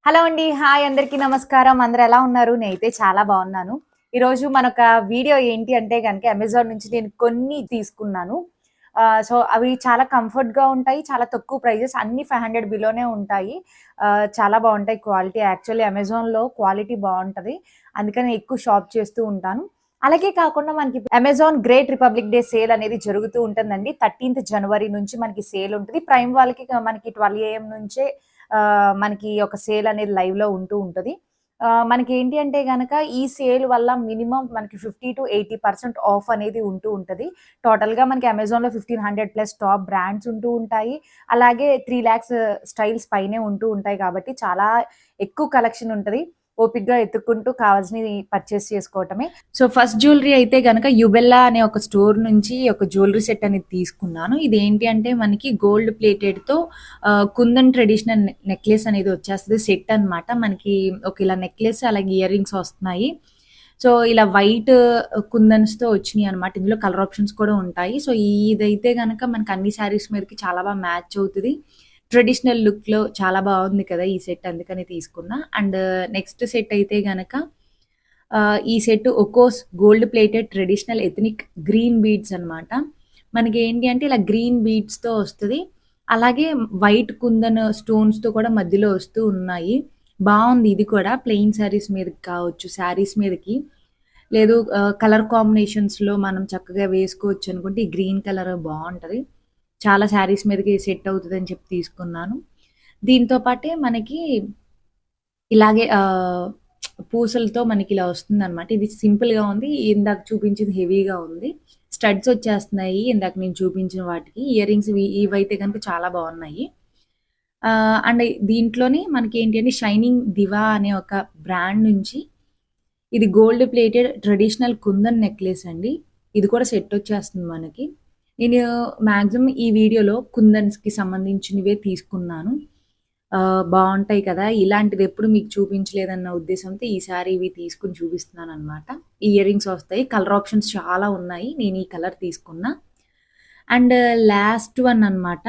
Hello అండి. Hi అందరికీ నమస్కారం. అందరూ ఎలా ఉన్నారు? నేనైతే చాలా బాగున్నాను. ఈరోజు మనొక వీడియో ఏంటి అంటే గనక అమెజాన్ నుంచి నేను కొన్ని తీసుకున్నాను. సో, అవి చాలా కంఫర్ట్‌గా ఉంటాయి. చాలా తక్కువ ప్రైజెస్ అన్నీ 500 బిలోనే ఉంటాయి. చాలా బావుంటాయి క్వాలిటీ. యాక్చువల్లీ అమెజాన్‌లో క్వాలిటీ బావుంటది. అందుకని ఎక్కువ షాప్ చేస్తూ ఉంటాను. అలాగే కాకుండా మనకి Amazon great republic day sale అనేది జరుగుతూ ఉంటుందండి. 13థ్ జనవరి నుంచి మనకి సేల్ ఉంటది. ప్రైమ్ వాళ్ళకి మనకి 12 ఏఎం నుంచే మనకి ఒక సేల్ అనేది లైవ్‌లో ఉంటూ ఉంటది. మనకేంటి అంటే గనక ఈ సేల్ వల్ల మినిమమ్ మనకి 50-80% ఆఫ్ అనేది ఉంటూ ఉంటది. టోటల్‌గా మనకి అమెజాన్‌లో 1500 ప్లస్ టాప్ బ్రాండ్స్ ఉంటూ ఉంటాయి. అలాగే 3,00,000 స్టైల్స్ పైనే ఉంటూ ఉంటాయి కాబట్టి చాలా ఎక్కువ కలెక్షన్ ఉంటది. ఓపికగా ఎతుక్కుంటూ కావాల్సినవి పర్చేస్ చేసుకోవటమే. సో, ఫస్ట్ జ్యువెలరీ అయితే గనక యుబెల్లా అనే ఒక స్టోర్ నుంచి ఒక జ్యువెలరీ సెట్ అనేది తీసుకున్నాను. ఇదేంటి అంటే మనకి గోల్డ్ ప్లేటెడ్‌తో కుందన్ ట్రెడిషనల్ నెక్లెస్ అనేది వచ్చేస్తది. సెట్ అనమాట. మనకి ఒక ఇలా నెక్లెస్ అలాగే ఇయర్ రింగ్స్ వస్తున్నాయి. సో, ఇలా వైట్ కుందన్స్‌తో వచ్చినియనమాట. ఇందులో కలర్ ఆప్షన్స్ కూడా ఉంటాయి. సో, ఇదైతే గనక మనకి అన్ని శారీస్ మీదకి చాలా బాగా మ్యాచ్ అవుతది. ట్రెడిషనల్ లుక్‌లో చాలా బావుంది కదా! ఈ సెట్ అందుకని తీసుకున్నా. అండ్ నెక్స్ట్ సెట్ అయితే గనక ఈ సెట్ ఒకోస్ gold plated traditional ethnic green beads అనమాట. మనకేంటి అంటే ఇలా గ్రీన్ బీడ్స్‌తో వస్తది. అలాగే వైట్ కుందన్ స్టోన్స్‌తో కూడా మధ్యలో వస్తూ ఉన్నాయి. బావుంది ఇది కూడా ప్లెయిన్ శారీస్ మీదకి కావచ్చు, శారీస్ మీదకి లేదు కలర్ కాంబినేషన్స్‌లో మనం చక్కగా వేసుకోవచ్చనుకుంటే ఈ గ్రీన్ కలర్ బావుంటది. చాలా శారీస్ మీదకి సెట్ అవుతదని చెప్పి తీసుకున్నాను. దీంతో పాటే మనకి ఇలాగే పూసలతో మనకిలా వస్తుందనమాట. ఇది సింపుల్‌గా ఉంది. ఇందాక చూపించింది హెవీగా ఉంది. స్టడ్స్ వచ్చేస్తున్నాయి. ఇందాక నేను చూపించిన వాటికి. ఇయర్ రింగ్స్ ఇవైతే గనుక చాలా బావున్నాయి. అండ్ దీంట్లోనే మనకేంటి అంటే 'షైనింగ్ దివా' అనే ఒక బ్రాండ్ నుంచి ఇది gold plated traditional kundan necklace అండి. ఇది కూడా సెట్ వచ్చేస్తుంది మనకి. నేను మాక్సిమం ఈ వీడియోలో కుందన్స్‌కి సంబంధించినవే తీసుకున్నాను. బావుంటాయి కదా! ఇలాంటిదెప్పుడు మీకు చూపించలేదన్న ఉద్దేశంతో ఈసారి ఇవి తీసుకొని చూపిస్తున్నాననమాట. ఇయర్ రింగ్స్ వస్తాయి. కలర్ ఆప్షన్స్ చాలా ఉన్నాయి. నేను ఈ కలర్ తీసుకున్నా. అండ్ లాస్ట్ వన్ అనమాట.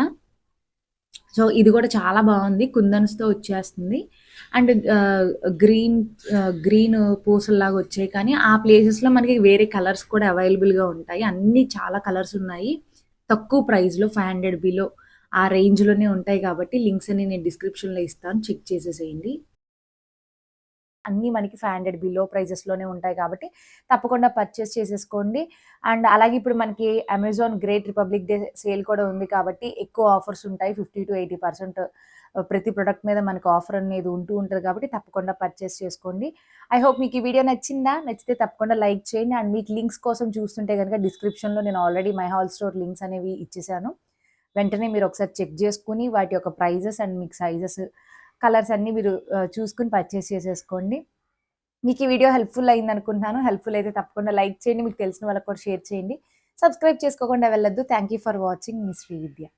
సో, ఇది కూడా చాలా బావుంది. కుందన్స్‌తో వచ్చేస్తుంది. అండ్ గ్రీన్ పూసల్లాగా వచ్చాయి కానీ, ఆ ప్లేసెస్‌లో మనకి వేరే కలర్స్ కూడా అవైలబుల్‌గా ఉంటాయి. అన్నీ చాలా కలర్స్ ఉన్నాయి. తక్కువ ప్రైస్‌లో 500 బిలో ఆ రేంజ్‌లోనే ఉంటాయి కాబట్టి లింక్స్ అన్ని నేను డిస్క్రిప్షన్‌లో ఇస్తాను. చెక్ చేసేసేయండి. అన్నీ మనకి 500 బిలో ప్రైజెస్‌లోనే ఉంటాయి కాబట్టి, తప్పకుండా పర్చేస్ చేసేసుకోండి. అండ్ అలాగే ఇప్పుడు మనకి Amazon great republic day sale కూడా ఉంది కాబట్టి, ఎక్కువ ఆఫర్స్ ఉంటాయి. 50-80% ప్రతి ప్రొడక్ట్ మీద మనకు ఆఫర్ అనేది ఉంటూ ఉంటది కాబట్టి, తప్పకుండా పర్చేస్ చేసుకోండి. ఐ హోప్ మీకు ఈ వీడియో నచ్చిందా? నచ్చితే తప్పకుండా లైక్ చేయండి. అండ్ మీకు లింక్స్ కోసం చూస్తుంటే గనుక డిస్క్రిప్షన్‌లో నేను already my hall store links అనేవి ఇచ్చేసాను. వెంటనే మీరు ఒకసారి చెక్ చేసుకొని, వాటి యొక్క ప్రైజెస్ అండ్ మీకు సైజెస్, కలర్స్ అన్నీ మీరు చూసుకొని పర్చేస్ చేసేసుకోండి. మీకు ఈ వీడియో హెల్ప్‌ఫుల్ అయిందనుకుంటున్నాను. హెల్ప్‌ఫుల్ అయితే తప్పకుండా లైక్ చేయండి. మీకు తెలిసిన వాళ్ళకి కూడా షేర్ చేయండి. సబ్స్క్రైబ్ చేసుకోకుండా వెళ్ళొద్దు. Thank you for watching. Me Srividya.